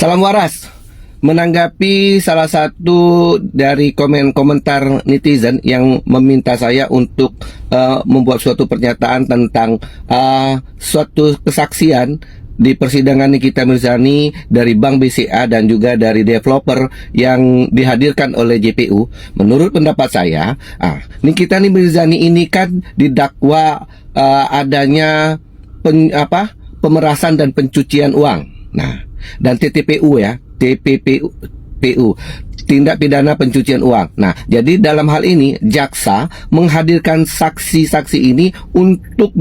Salam waras. Menanggapi salah satu dari komentar netizen yang meminta saya untuk membuat suatu pernyataan tentang suatu kesaksian di persidangan Nikita Mirzani dari Bank BCA dan juga dari developer yang dihadirkan oleh JPU. Menurut pendapat saya, Nikita Mirzani ini kan didakwa adanya pemerasan dan pencucian uang. Nah, dan TPPU ya, TPPU, tindak pidana pencucian uang. Nah, jadi dalam hal ini jaksa menghadirkan saksi-saksi ini untuk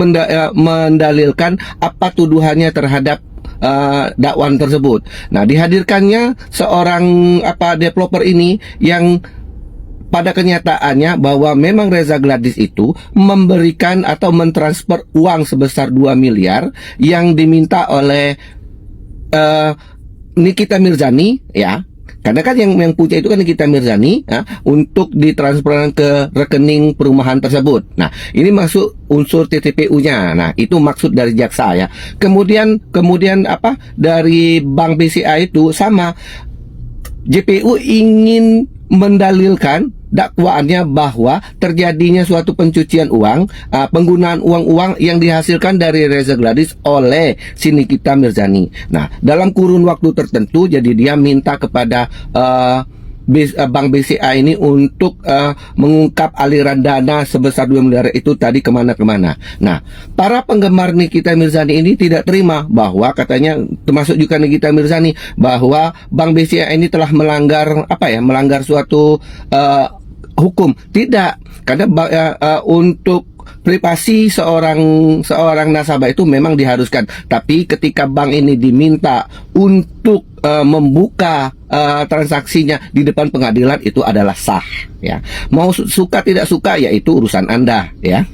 mendalilkan apa tuduhannya terhadap dakwaan tersebut. Nah, dihadirkannya seorang developer ini yang pada kenyataannya bahwa memang Reza Gladys itu memberikan atau mentransfer uang sebesar 2 miliar yang diminta oleh Nikita Mirzani, ya, karena kan yang punya itu kan Nikita Mirzani, ya, untuk ditransferkan ke rekening perumahan tersebut. Nah, ini masuk unsur TTPU-nya. Nah, itu maksud dari jaksa ya. Kemudian dari Bank BCA itu sama, JPU ingin mendalilkan dakwaannya bahwa terjadinya suatu pencucian uang, penggunaan uang-uang yang dihasilkan dari Reza Gladys oleh si Nikita Mirzani. Nah, dalam kurun waktu tertentu, jadi dia minta kepada Bank BCA ini untuk mengungkap aliran dana sebesar 2 miliar itu tadi kemana-kemana. Nah, para penggemar Nikita Mirzani ini tidak terima bahwa katanya, termasuk juga Nikita Mirzani, bahwa Bank BCA ini telah melanggar melanggar suatu hukum. Tidak, karena untuk privasi seorang nasabah itu memang diharuskan. Tapi ketika bank ini diminta untuk membuka transaksinya di depan pengadilan, itu adalah sah, ya. Mau suka tidak suka, ya itu urusan Anda, ya.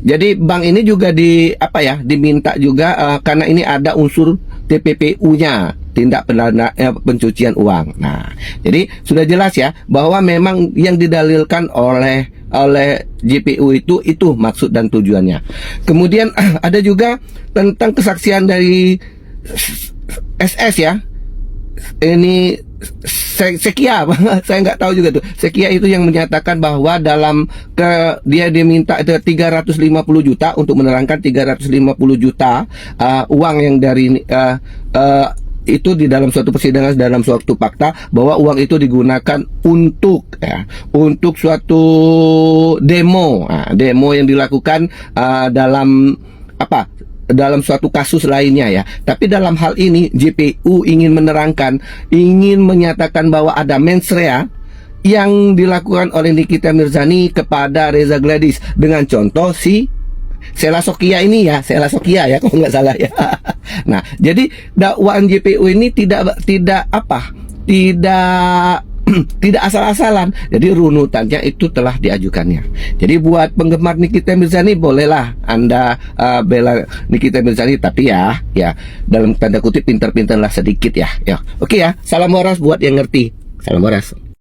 Jadi bank ini juga diminta juga karena ini ada unsur TPPU-nya, tindak pidana pencucian uang. Nah, jadi sudah jelas ya bahwa memang yang didalilkan oleh JPU itu maksud dan tujuannya. Kemudian ada juga tentang kesaksian dari SS ya. Ini Sekia, saya nggak tahu juga tuh. Sekia itu yang menyatakan bahwa dia diminta 350 juta untuk menerangkan 350 juta uang yang dari itu di dalam suatu persidangan, dalam suatu fakta bahwa uang itu digunakan untuk suatu demo, demo yang dilakukan dalam suatu kasus lainnya ya. Tapi dalam hal ini JPU ingin menyatakan bahwa ada mens rea yang dilakukan oleh Nikita Mirzani kepada Reza Gladys dengan contoh si Sela Sokia ini ya, Sela Sokia ya kalau nggak salah ya. Nah, jadi dakwaan JPU ini tidak asal-asalan. Jadi runutannya itu telah diajukannya. Jadi buat penggemar Nikita Mirzani, bolehlah Anda bela Nikita Mirzani, tapi ya dalam tanda kutip pintar-pintarlah sedikit ya. Oke ya, salam waras buat yang ngerti. Salam waras.